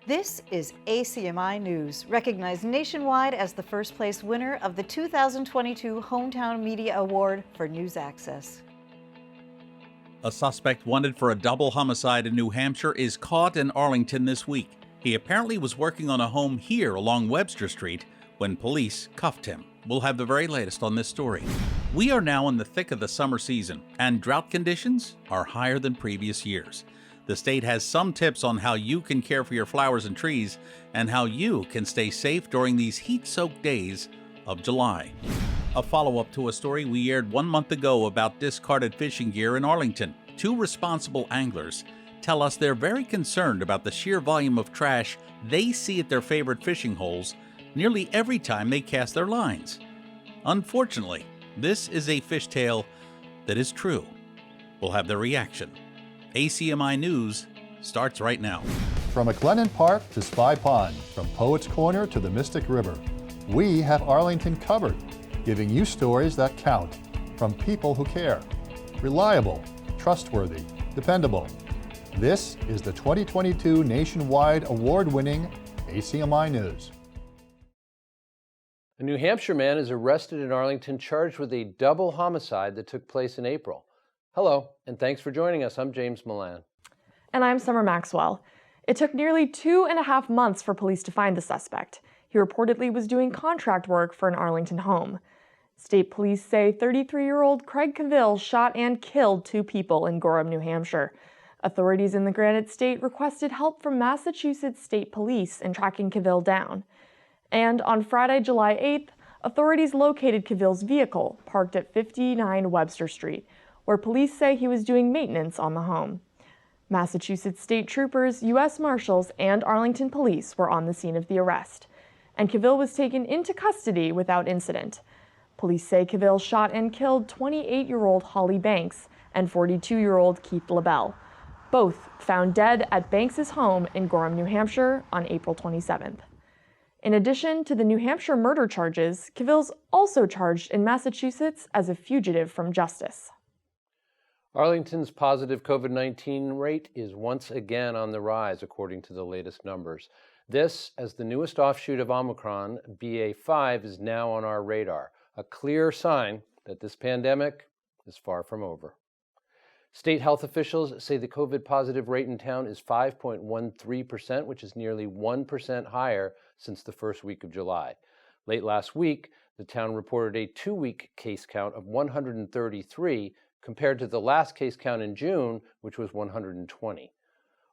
This is ACMi News, recognized nationwide as the first place winner of the 2022 Hometown Media Award for News Access. A suspect wanted for a double homicide in New Hampshire is caught in Arlington this week. He apparently was working on a home here along Webster Street when police cuffed him. We'll have the very latest on this story. We are now in the thick of the summer season, and drought conditions are higher than previous years. The state has some tips on how you can care for your flowers and trees and how you can stay safe during these heat-soaked days of July. A follow-up to a story we aired 1 month ago about discarded fishing gear in Arlington. Two responsible anglers tell us they're very concerned about the sheer volume of trash they see at their favorite fishing holes nearly every time they cast their lines. Unfortunately, this is a fishtail that is true. We'll have their reaction. ACMi News starts right now. From McLennan Park to Spy Pond, from Poets Corner to the Mystic River, we have Arlington covered, giving you stories that count from people who care. Reliable, trustworthy, dependable. This is the 2022 nationwide award-winning ACMi News. A New Hampshire man is arrested in Arlington charged with a double homicide that took place in April. Hello, and thanks for joining us. I'm James Milan. And I'm Summer Maxwell. It took nearly 2.5 months for police to find the suspect. He reportedly was doing contract work for an Arlington home. State police say 33-year-old Craig Cavill shot and killed 2 people in Gorham, New Hampshire. Authorities in the Granite State requested help from Massachusetts State Police in tracking Cavill down. And on Friday, July 8th, authorities located Cavill's vehicle parked at 59 Webster Street, where police say he was doing maintenance on the home. Massachusetts State Troopers, U.S. Marshals, and Arlington Police were on the scene of the arrest, and Cavill was taken into custody without incident. Police say Cavill shot and killed 28-year-old Holly Banks and 42-year-old Keith LaBelle, both found dead at Banks's home in Gorham, New Hampshire on April 27th. In addition to the New Hampshire murder charges, Cavill's also charged in Massachusetts as a fugitive from justice. Arlington's positive COVID-19 rate is once again on the rise, according to the latest numbers. This, as the newest offshoot of Omicron, BA.5, is now on our radar, a clear sign that this pandemic is far from over. State health officials say the COVID positive rate in town is 5.13%, which is nearly 1% higher since the first week of July. Late last week, the town reported a 2-week case count of 133 compared to the last case count in June, which was 120.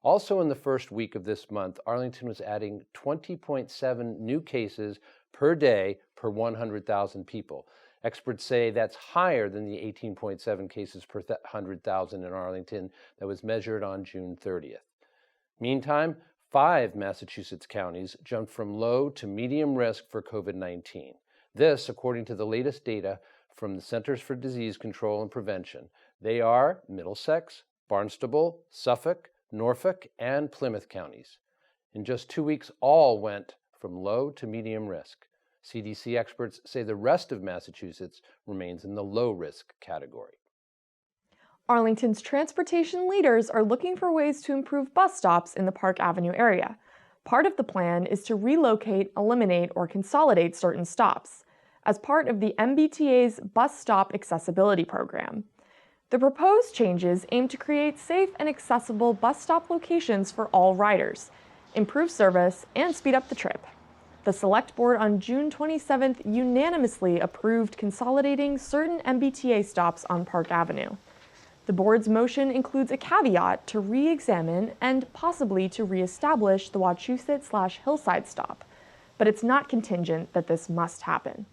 Also in the first week of this month, Arlington was adding 20.7 new cases per day per 100,000 people. Experts say that's higher than the 18.7 cases per 100,000 in Arlington that was measured on June 30th. Meantime, 5 Massachusetts counties jumped from low to medium risk for COVID-19. This, according to the latest data from the Centers for Disease Control and Prevention. They are Middlesex, Barnstable, Suffolk, Norfolk, and Plymouth counties. In just 2 weeks, all went from low to medium risk. CDC experts say the rest of Massachusetts remains in the low-risk category. Arlington's transportation leaders are looking for ways to improve bus stops in the Park Avenue area. Part of the plan is to relocate, eliminate, or consolidate certain stops as part of the MBTA's Bus Stop Accessibility Program. The proposed changes aim to create safe and accessible bus stop locations for all riders, improve service, and speed up the trip. The Select Board on June 27th unanimously approved consolidating certain MBTA stops on Park Avenue. The board's motion includes a caveat to re-examine and possibly to re-establish the Wachusett/Hillside stop, but it's not contingent that this must happen.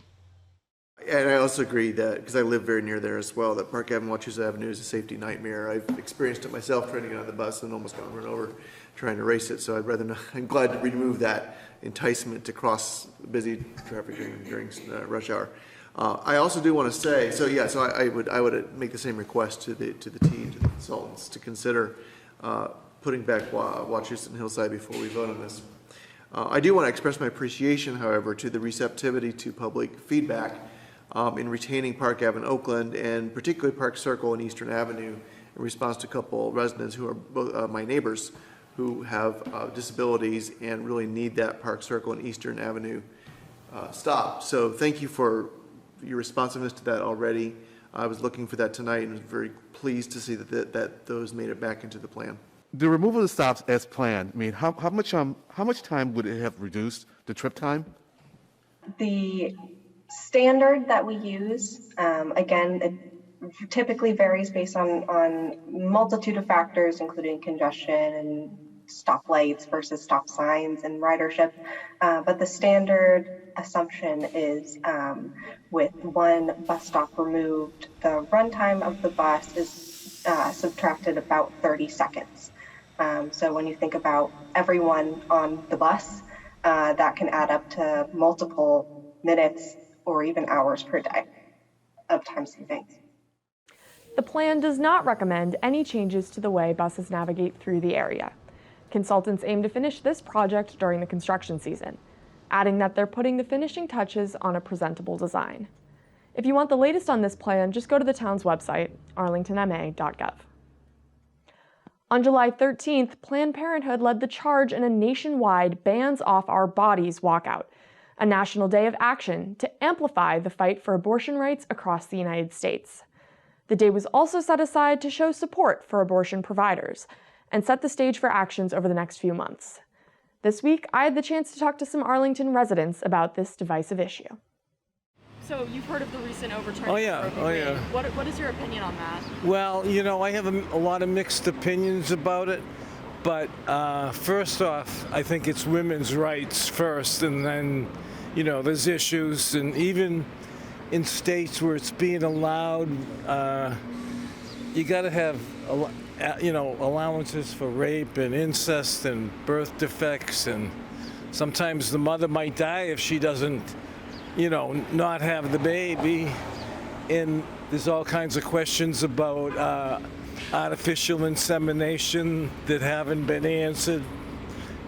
And I also agree that, because I live very near there as well, that Park Avenue, Wachusett Avenue is a safety nightmare. I've experienced it myself trying to get on the bus and almost got run over trying to race it, so I'd rather not. I'm glad to remove that enticement to cross busy traffic during rush hour. I also do want to say, so I would make the same request to the team, to the consultants, to consider putting back Wachusett and Hillside before we vote on this. I do want to express my appreciation, however, to the receptivity to public feedback in retaining Park Avenue, Oakland, and particularly Park Circle and Eastern Avenue in response to a couple residents who are both my neighbors who have disabilities and really need that Park Circle and Eastern Avenue stop. So thank you for your responsiveness to that already. I was looking for that tonight and was very pleased to see that those made it back into the plan. The removal of the stops as planned, I mean, how much time would it have reduced the trip time? The standard that we use, again, it typically varies based on multitude of factors, including congestion and stoplights versus stop signs and ridership. But the standard assumption is with one bus stop removed, the runtime of the bus is subtracted about 30 seconds. So when you think about everyone on the bus, that can add up to multiple minutes or even hours per day of time savings. The plan does not recommend any changes to the way buses navigate through the area. Consultants aim to finish this project during the construction season, adding that they're putting the finishing touches on a presentable design. If you want the latest on this plan, just go to the town's website, arlingtonma.gov. On July 13th, Planned Parenthood led the charge in a nationwide Bands Off Our Bodies walkout, a national day of action to amplify the fight for abortion rights across the United States. The day was also set aside to show support for abortion providers and set the stage for actions over the next few months. This week, I had the chance to talk to some Arlington residents about this divisive issue. So you've heard of the recent overturn? Oh yeah. What is your opinion on that? Well, you know, I have a lot of mixed opinions about it, but first off, I think it's women's rights first, and then, you know, there's issues, and even in states where it's being allowed, you got to have, you know, allowances for rape and incest and birth defects, and sometimes the mother might die if she doesn't, you know, not have the baby. And there's all kinds of questions about artificial insemination that haven't been answered,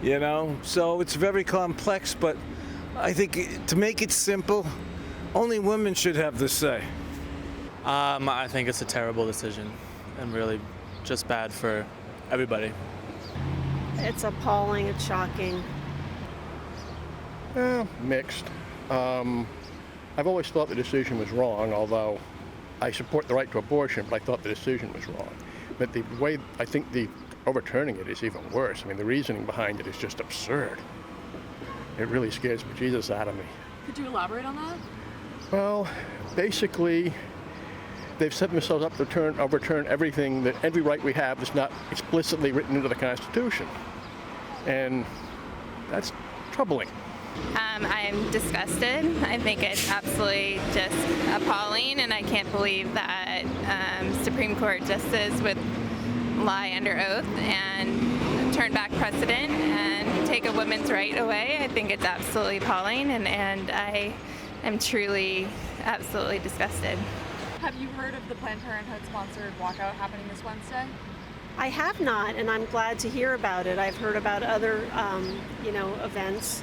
you know. So it's very complex, but I think to make it simple, only women should have the say. I think it's a terrible decision and really just bad for everybody. It's appalling, it's shocking. Mixed. I've always thought the decision was wrong, although I support the right to abortion, but I thought the decision was wrong. But the way I think the overturning it is even worse. I mean, the reasoning behind it is just absurd. It really scares the Jesus out of me. Could you elaborate on that? Well, basically, they've set themselves up to overturn everything, that every right we have is not explicitly written into the Constitution. And that's troubling. I'm disgusted. I think it's absolutely just appalling, and I can't believe that Supreme Court justice would lie under oath and turn back precedent and take a woman's right away. I think it's absolutely appalling, and I am truly absolutely disgusted. Have you heard of the Planned Parenthood-sponsored walkout happening this Wednesday? I have not, and I'm glad to hear about it. I've heard about other, you know, events.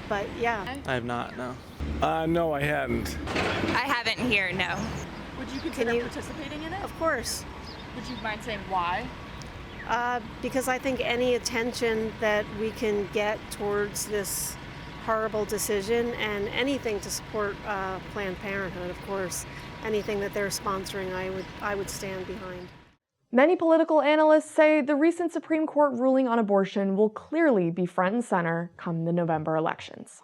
But yeah. I have not, no. No, I hadn't. I haven't here, no. Would you consider participating in it? Of course. Would you mind saying why? Because I think any attention that we can get towards this horrible decision, and anything to support Planned Parenthood, of course, anything that they're sponsoring, I would stand behind. Many political analysts say the recent Supreme Court ruling on abortion will clearly be front and center come the November elections.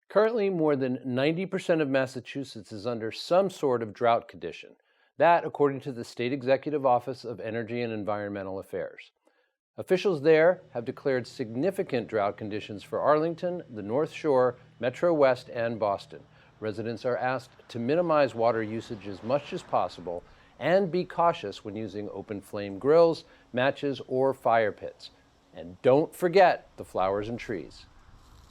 Currently, more than 90% of Massachusetts is under some sort of drought condition. That, according to the State Executive Office of Energy and Environmental Affairs. Officials there have declared significant drought conditions for Arlington, the North Shore, Metro West, and Boston. Residents are asked to minimize water usage as much as possible and be cautious when using open flame grills, matches, or fire pits. And don't forget the flowers and trees.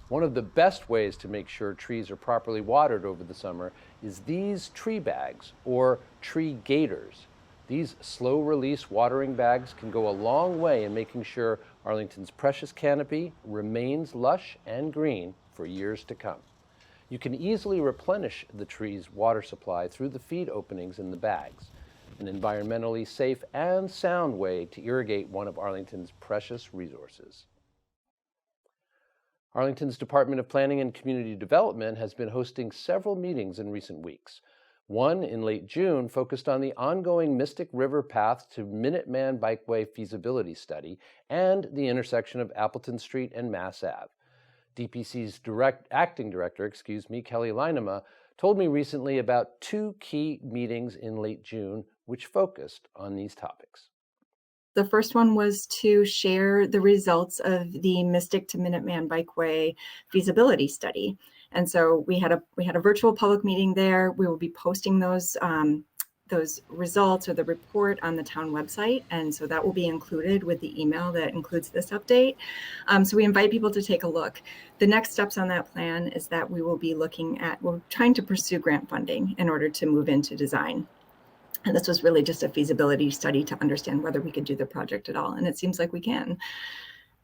One of the best ways to make sure trees are properly watered over the summer is these tree bags, or tree gators. These slow-release watering bags can go a long way in making sure Arlington's precious canopy remains lush and green for years to come. You can easily replenish the tree's water supply through the feed openings in the bags. an environmentally safe and sound way to irrigate one of Arlington's precious resources. Arlington's Department of Planning and Community Development has been hosting several meetings in recent weeks. One in late June focused on the ongoing Mystic River Path to Minuteman Bikeway feasibility study and the intersection of Appleton Street and Mass Ave. DPC's acting director, Kelly Leinema, told me recently about two key meetings in late June which focused on these topics. The first one was to share the results of the Mystic to Minuteman Bikeway feasibility study. And so we had a virtual public meeting there. We will be posting those results or the report on the town website. And so that will be included with the email that includes this update. So we invite people to take a look. The next steps on that plan is that we will be we're trying to pursue grant funding in order to move into design. And this was really just a feasibility study to understand whether we could do the project at all. And it seems like we can.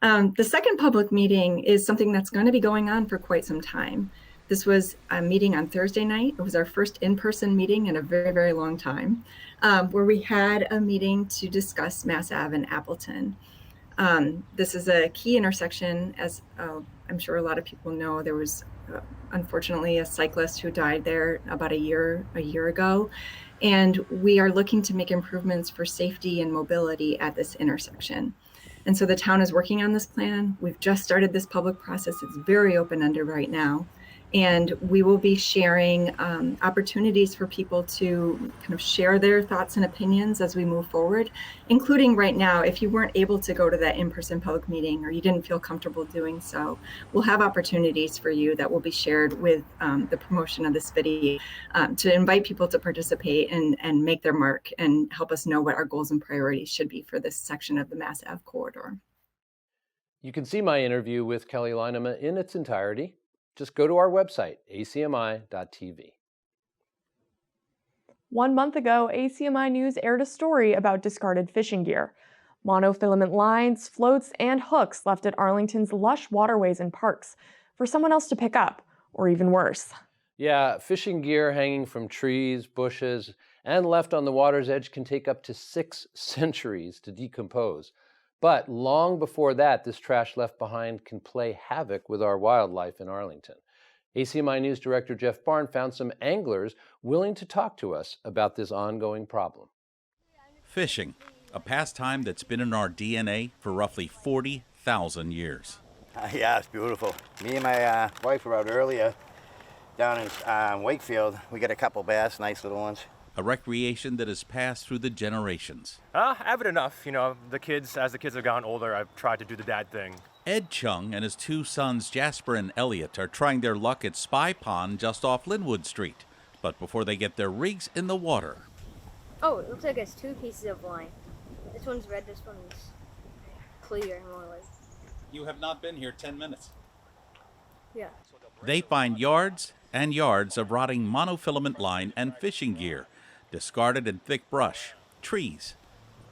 The second public meeting is something that's going to be going on for quite some time. This was a meeting on Thursday night. It was our first in-person meeting in a very, very long time, where we had a meeting to discuss Mass Ave and Appleton. This is a key intersection. As I'm sure a lot of people know, there was unfortunately a cyclist who died there about a year ago. And we are looking to make improvements for safety and mobility at this intersection. And so the town is working on this plan. We've just started this public process. It's very open-ended right now. And we will be sharing opportunities for people to kind of share their thoughts and opinions as we move forward, including right now, if you weren't able to go to that in-person public meeting or you didn't feel comfortable doing so, we'll have opportunities for you that will be shared with the promotion of this video to invite people to participate and make their mark and help us know what our goals and priorities should be for this section of the Mass Ave corridor. You can see my interview with Kelly Leinema in its entirety. Just go to our website, acmi.tv. 1 month ago, ACMi News aired a story about discarded fishing gear. Monofilament lines, floats, and hooks left at Arlington's lush waterways and parks for someone else to pick up, or even worse. Yeah, fishing gear hanging from trees, bushes, and left on the water's edge can take up to 6 centuries to decompose. But long before that, this trash left behind can play havoc with our wildlife in Arlington. ACMi News Director Jeff Barn found some anglers willing to talk to us about this ongoing problem. Fishing, a pastime that's been in our DNA for roughly 40,000 years. Yeah, it's beautiful. Me and my wife were out earlier down in Wakefield. We got a couple bass, nice little ones. A recreation that has passed through the generations. Avid enough. You know, as the kids have gotten older, I've tried to do the dad thing. Ed Chung and his 2 sons, Jasper and Elliot, are trying their luck at Spy Pond just off Linwood Street. But before they get their rigs in the water. Oh, it looks like it's 2 pieces of line. This one's red, this one's clear, more or less. You have not been here 10 minutes. Yeah. They find yards and yards of rotting monofilament line and fishing gear, discarded in thick brush, trees,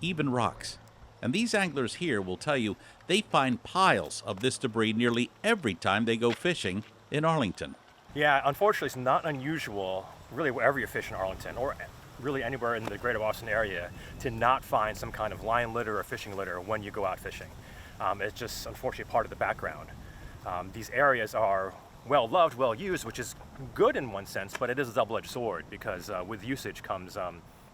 even rocks. And these anglers here will tell you they find piles of this debris nearly every time they go fishing in Arlington. Yeah, unfortunately, it's not unusual, really wherever you're fishing in Arlington, or really anywhere in the greater Boston area, to not find some kind of line litter or fishing litter when you go out fishing. It's just, unfortunately, part of the background. These areas are well loved, well used, which is good in one sense, but it is a double-edged sword because with usage comes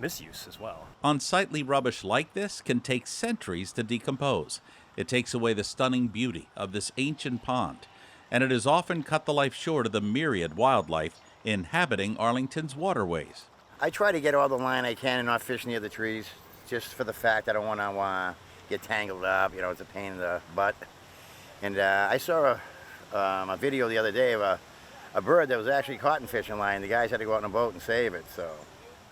misuse as well. Unsightly rubbish like this can take centuries to decompose. It takes away the stunning beauty of this ancient pond, and it has often cut the life short of the myriad wildlife inhabiting Arlington's waterways. I try to get all the line I can and not fish near the trees, just for the fact I don't want to get tangled up. You know, it's a pain in the butt. And I saw a video the other day of a bird that was actually caught in fishing line. The guys had to go out on a boat and save it. So,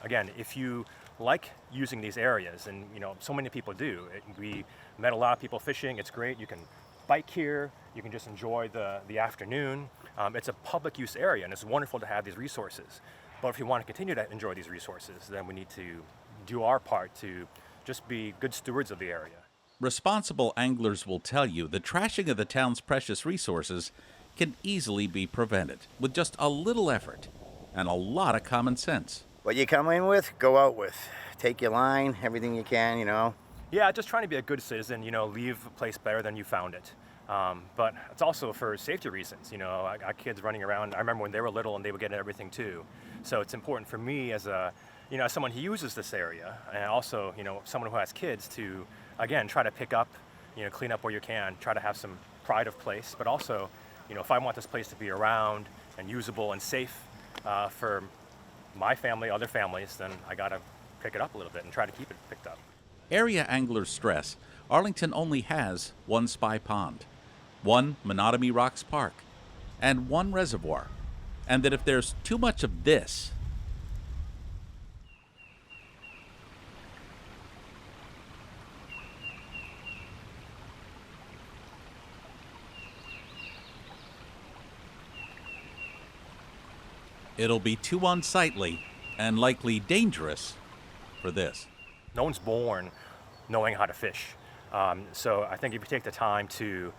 again, if you like using these areas, and you know, so many people do. We met a lot of people fishing. It's great. You can bike here. You can just enjoy the afternoon. It's a public use area, and it's wonderful to have these resources. But if you want to continue to enjoy these resources, then we need to do our part to just be good stewards of the area. Responsible anglers will tell you the trashing of the town's precious resources can easily be prevented with just a little effort and a lot of common sense. what you come in with, go out with. take your line, everything you can, you know. Yeah, just trying to be a good citizen, leave a place better than you found it. But it's also for safety reasons. I got kids running around. I remember when they were little and they would get everything too. So it's important for me as as someone who uses this area, and also, someone who has kids to, again, try to pick up, clean up where you can, try to have some pride of place. But also, if I want this place to be around and usable and safe for my family, other families, then I got to pick it up a little bit and try to keep it picked up. Area anglers stress Arlington only has one spy pond, one Monotony Rocks Park, and one reservoir, and that if there's too much of this, it'll be too unsightly and likely dangerous for this. No one's born knowing how to fish. So I think if you take the time to,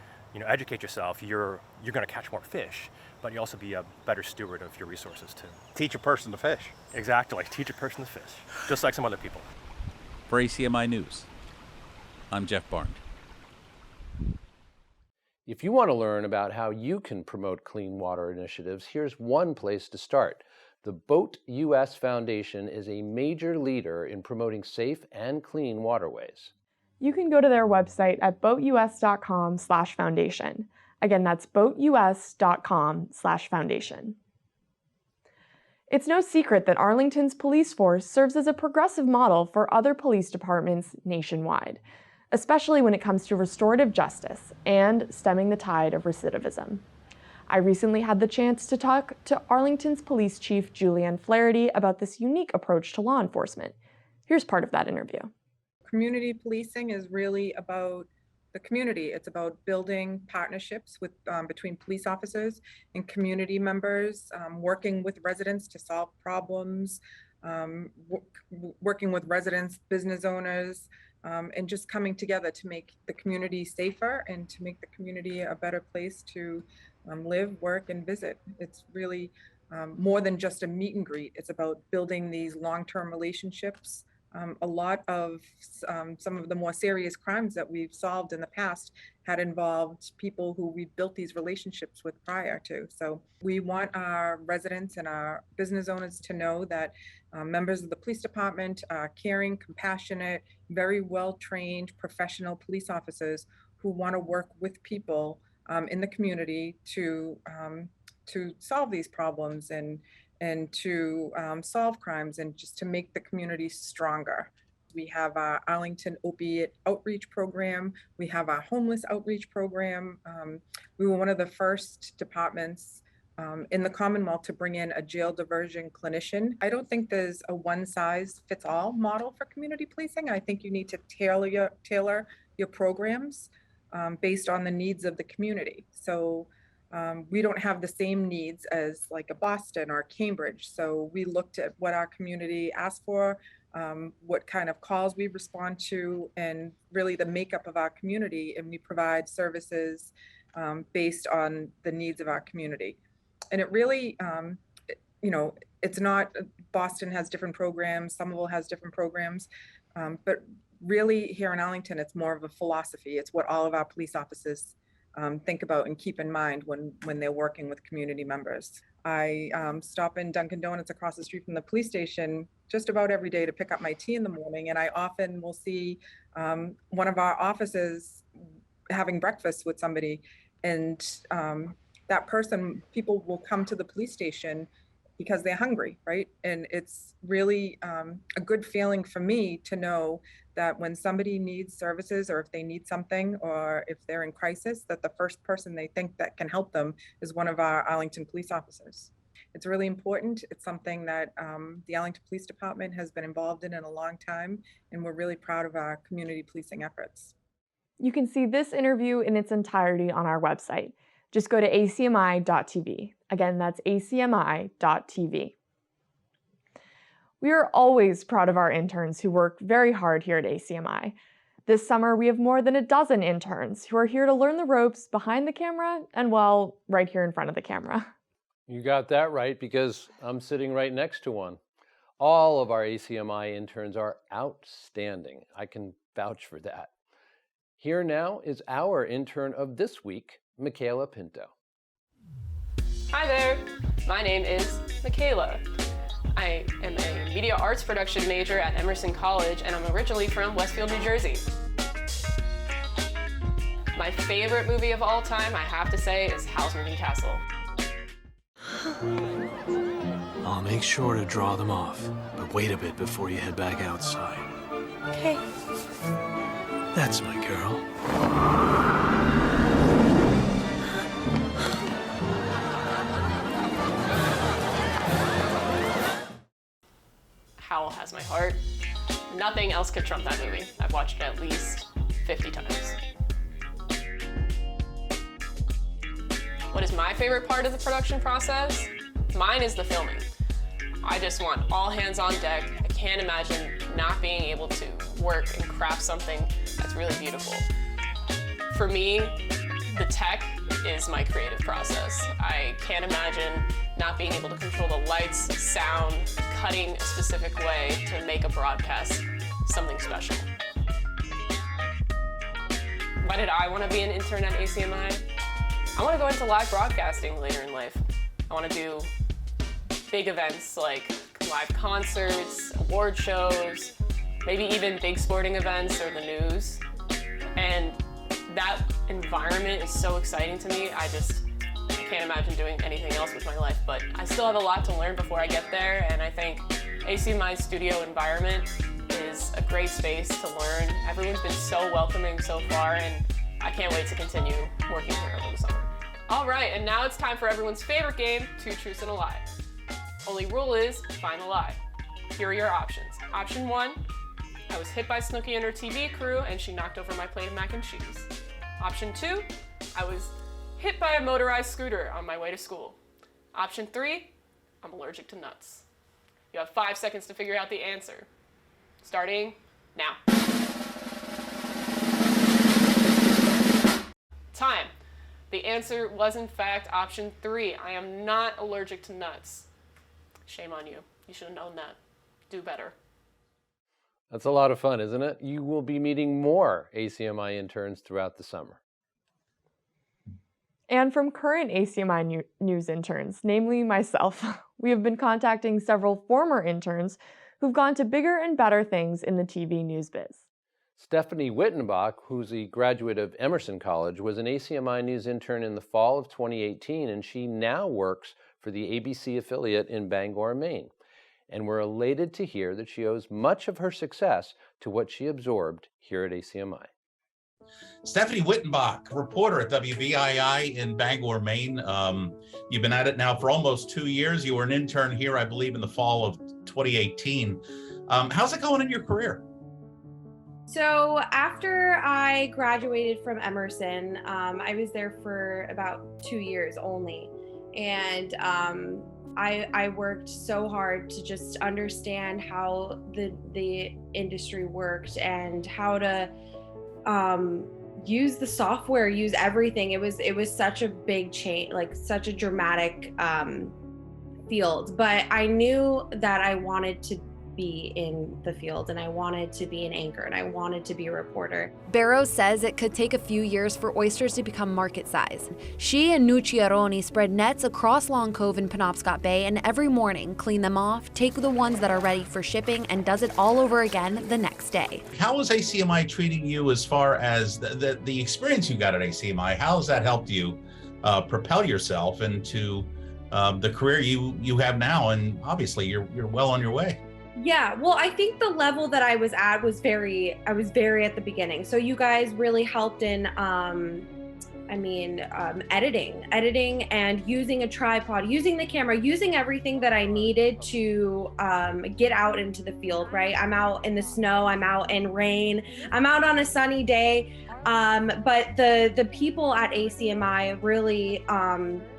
educate yourself, you're going to catch more fish, but you also be a better steward of your resources too. Teach a person to fish. Exactly, teach a person to fish, just like some other people. For ACMi News, I'm Jeff Barnes. If you want to learn about how you can promote clean water initiatives, here's one place to start. The Boat US Foundation is a major leader in promoting safe and clean waterways. You can go to their website at boatus.com/foundation. Again, that's boatus.com/foundation. It's no secret that Arlington's police force serves as a progressive model for other police departments nationwide, especially when it comes to restorative justice and stemming the tide of recidivism. I recently had the chance to talk to Arlington's Police Chief Julianne Flaherty about this unique approach to law enforcement. Here's part of that interview. Community policing is really about the community. It's about building partnerships with between police officers and community members, working with residents to solve problems, working with residents, business owners, and just coming together to make the community safer and to make the community a better place to live, work, and visit. It's really more than just a meet and greet. It's about building these long-term relationships. A lot of some of the more serious crimes that we've solved in the past had involved people who we built these relationships with prior to. So we want our residents and our business owners to know that members of the police department are caring, compassionate, very well-trained professional police officers who want to work with people in the community to solve these problems and to solve crimes and just to make the community stronger. We have our Arlington Opiate Outreach Program. We have our Homeless Outreach Program. We were one of the first departments in the Commonwealth to bring in a jail diversion clinician. I don't think there's a one-size-fits-all model for community policing. I think you need to tailor your programs based on the needs of the community. So we don't have the same needs as like a Boston or Cambridge. So we looked at what our community asked for, what kind of calls we respond to, and really the makeup of our community. And we provide services based on the needs of our community. And it really, it's not, Boston has different programs, Somerville has different programs, but really here in Arlington, it's more of a philosophy. It's what all of our police officers think about and keep in mind when they're working with community members. I stop in Dunkin' Donuts across the street from the police station just about every day to pick up my tea in the morning, and I often will see one of our officers having breakfast with somebody, and that person, people will come to the police station because they're hungry, right? And it's really a good feeling for me to know that when somebody needs services or if they need something or if they're in crisis, that the first person they think that can help them is one of our Arlington police officers. It's really important. It's something that the Arlington Police Department has been involved in a long time, and we're really proud of our community policing efforts. You can see this interview in its entirety on our website. Just go to acmi.tv. Again, that's acmi.tv. We are always proud of our interns who work very hard here at ACMi. This summer, we have more than a dozen interns who are here to learn the ropes behind the camera and, well, right here in front of the camera. You got that right, because I'm sitting right next to one. All of our ACMi interns are outstanding. I can vouch for that. Here now is our intern of this week, Michaela Pinto. Hi there, my name is Michaela. I am a media arts production major at Emerson College, and I'm originally from Westfield, New Jersey. My favorite movie of all time, I have to say, is Howl's Moving Castle. I'll make sure to draw them off, but wait a bit before you head back outside. Okay. That's my girl. Howl has my heart. Nothing else could trump that movie. I've watched it at least 50 times. What is my favorite part of the production process? Mine is the filming. I just want all hands on deck. I can't imagine not being able to work and craft something that's really beautiful. For me, the tech is my creative process. I can't imagine not being able to control the lights, sound, cutting a specific way to make a broadcast something special. Why did I want to be an intern at ACMi? I want to go into live broadcasting later in life. I want to do big events like live concerts, award shows, maybe even big sporting events or the news. And that environment is so exciting to me. I can't imagine doing anything else with my life, but I still have a lot to learn before I get there, and I think ACMi's studio environment is a great space to learn. Everyone's been so welcoming so far, and I can't wait to continue working here over the summer. All right, and now it's time for everyone's favorite game, Two Truths and a Lie. Only rule is, find the lie. Here are your options. Option 1, I was hit by Snooki and her TV crew, and she knocked over my plate of mac and cheese. Option 2, I was hit by a motorized scooter on my way to school. Option 3, I'm allergic to nuts. You have 5 seconds to figure out the answer. Starting now. Time. The answer was in fact option 3. I am not allergic to nuts. Shame on you. You should have known that. Do better. That's a lot of fun, isn't it? You will be meeting more ACMi interns throughout the summer. And from current ACMi news interns, namely myself, we have been contacting several former interns who've gone to bigger and better things in the TV news biz. Stephanie Wittenbach, who's a graduate of Emerson College, was an ACMi news intern in the fall of 2018, and she now works for the ABC affiliate in Bangor, Maine. And we're elated to hear that she owes much of her success to what she absorbed here at ACMi. Stephanie Wittenbach, reporter at WBII in Bangor, Maine. You've been at it now for almost 2 years. You were an intern here, I believe, in the fall of 2018. How's it going in your career? So after I graduated from Emerson, I was there for about 2 years only. And I worked so hard to just understand how the industry worked and how to use the software, use everything. It was such a big change, like such a dramatic field. But I knew that I wanted to be in the field, and I wanted to be an anchor, and I wanted to be a reporter. Barrows says it could take a few years for oysters to become market size. She and Nucciaroni spread nets across Long Cove and Penobscot Bay, and every morning clean them off, take the ones that are ready for shipping, and does it all over again the next day. How is ACMi treating you as far as the experience you got at ACMi? How has that helped you propel yourself into the career you have now? And obviously you're well on your way. Yeah, well, I think the level that I was at was very at the beginning. So you guys really helped in, editing and using a tripod, using the camera, using everything that I needed to get out into the field, right? I'm out in the snow, I'm out in rain, I'm out on a sunny day. But the people at ACMi really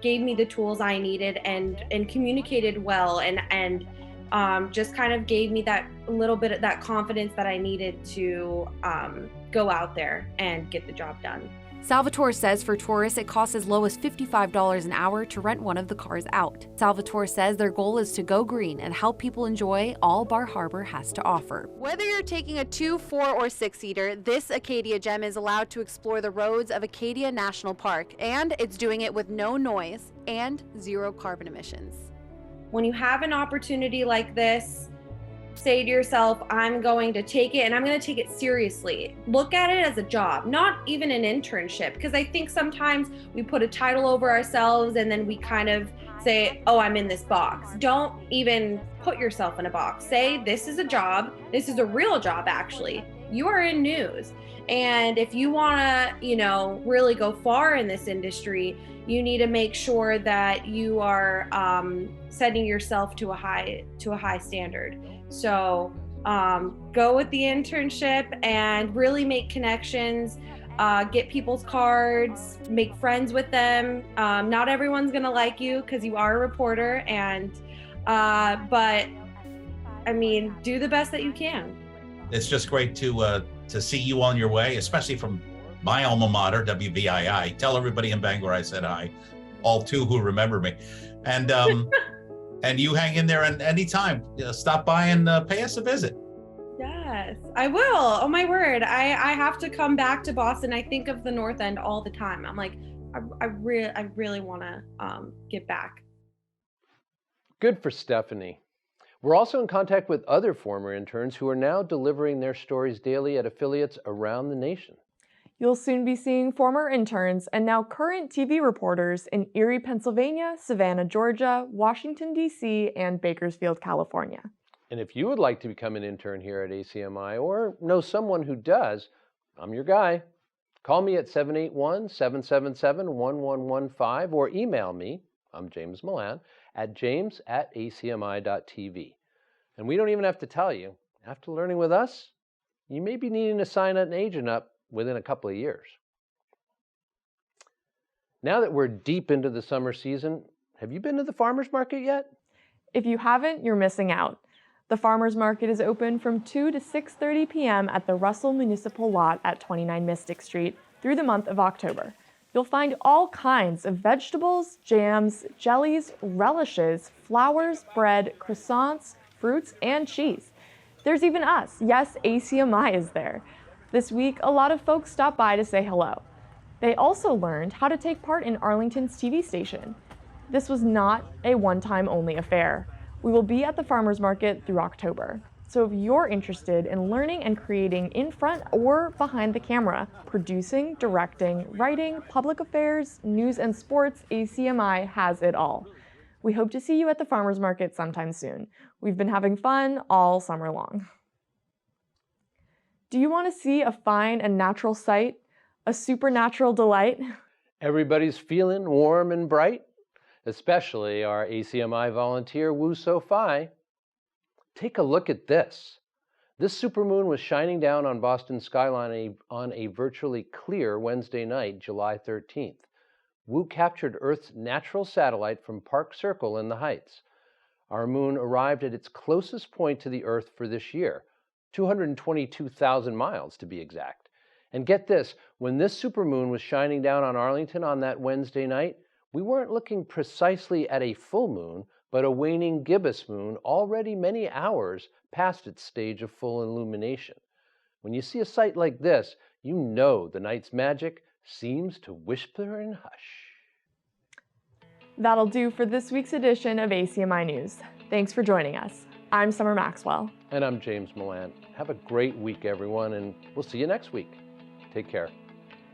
gave me the tools I needed and communicated well and just kind of gave me that little bit of that confidence that I needed to go out there and get the job done. Salvatore says for tourists, it costs as low as $55 an hour to rent one of the cars out. Salvatore says their goal is to go green and help people enjoy all Bar Harbor has to offer. Whether you're taking a 2, 4, or 6-seater, this Acadia Gem is allowed to explore the roads of Acadia National Park, and it's doing it with no noise and 0 carbon emissions. When you have an opportunity like this, say to yourself, I'm going to take it and I'm going to take it seriously. Look at it as a job, not even an internship, because I think sometimes we put a title over ourselves and then we kind of say, oh, I'm in this box. Don't even put yourself in a box. Say, this is a job. This is a real job, actually. You are in news. And if you want to, really go far in this industry, you need to make sure that you are setting yourself to a high standard. So go with the internship and really make connections, get people's cards, make friends with them. Not everyone's gonna like you because you are a reporter, but I mean, do the best that you can. It's just great to see you on your way, especially from my alma mater, WVII. Tell everybody in Bangor I said hi, all 2 who remember me. And and you hang in there, and anytime, stop by and pay us a visit. Yes, I will. Oh my word. I have to come back to Boston. I think of the North End all the time. I'm like, I really want to get back. Good for Stephanie. We're also in contact with other former interns who are now delivering their stories daily at affiliates around the nation. You'll soon be seeing former interns and now current TV reporters in Erie, Pennsylvania, Savannah, Georgia, Washington, D.C., and Bakersfield, California. And if you would like to become an intern here at ACMi or know someone who does, I'm your guy. Call me at 781-777-1115 or email me, I'm James Milan, at james@acmi.tv. And we don't even have to tell you, after learning with us, you may be needing to sign an agent up within a couple of years. Now that we're deep into the summer season, have you been to the farmers market yet? If you haven't, you're missing out. The farmers market is open from 2 to 6:30 p.m. at the Russell Municipal Lot at 29 Mystic Street through the month of October. You'll find all kinds of vegetables, jams, jellies, relishes, flowers, bread, croissants, fruits, and cheese. There's even us. Yes, ACMi is there. This week, a lot of folks stopped by to say hello. They also learned how to take part in Arlington's TV station. This was not a one-time only affair. We will be at the farmers market through October. So if you're interested in learning and creating in front or behind the camera, producing, directing, writing, public affairs, news, and sports, ACMi has it all. We hope to see you at the farmers market sometime soon. We've been having fun all summer long. Do you want to see a fine and natural sight? A supernatural delight? Everybody's feeling warm and bright, especially our ACMi volunteer, Woo So-Fi. Take a look at this. This supermoon was shining down on Boston's skyline on a virtually clear Wednesday night, July 13th. Woo captured Earth's natural satellite from Park Circle in the Heights. Our moon arrived at its closest point to the Earth for this year, 222,000 miles to be exact. And get this, when this supermoon was shining down on Arlington on that Wednesday night, we weren't looking precisely at a full moon, but a waning gibbous moon already many hours past its stage of full illumination. When you see a sight like this, you know the night's magic seems to whisper and hush. That'll do for this week's edition of ACMi News. Thanks for joining us. I'm Summer Maxwell. And I'm James Milan. Have a great week, everyone, and we'll see you next week. Take care.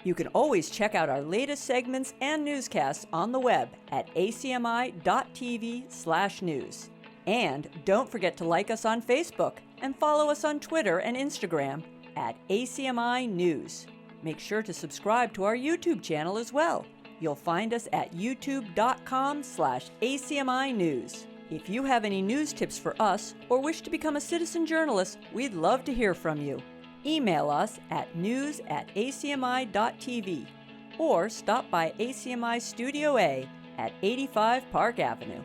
You can always check out our latest segments and newscasts on the web at acmi.tv/news. And don't forget to like us on Facebook and follow us on Twitter and Instagram at ACMi News. Make sure to subscribe to our YouTube channel as well. You'll find us at youtube.com/ACMi News. If you have any news tips for us or wish to become a citizen journalist, we'd love to hear from you. Email us at news@acmi.tv or stop by ACMI Studio A at 85 Park Avenue.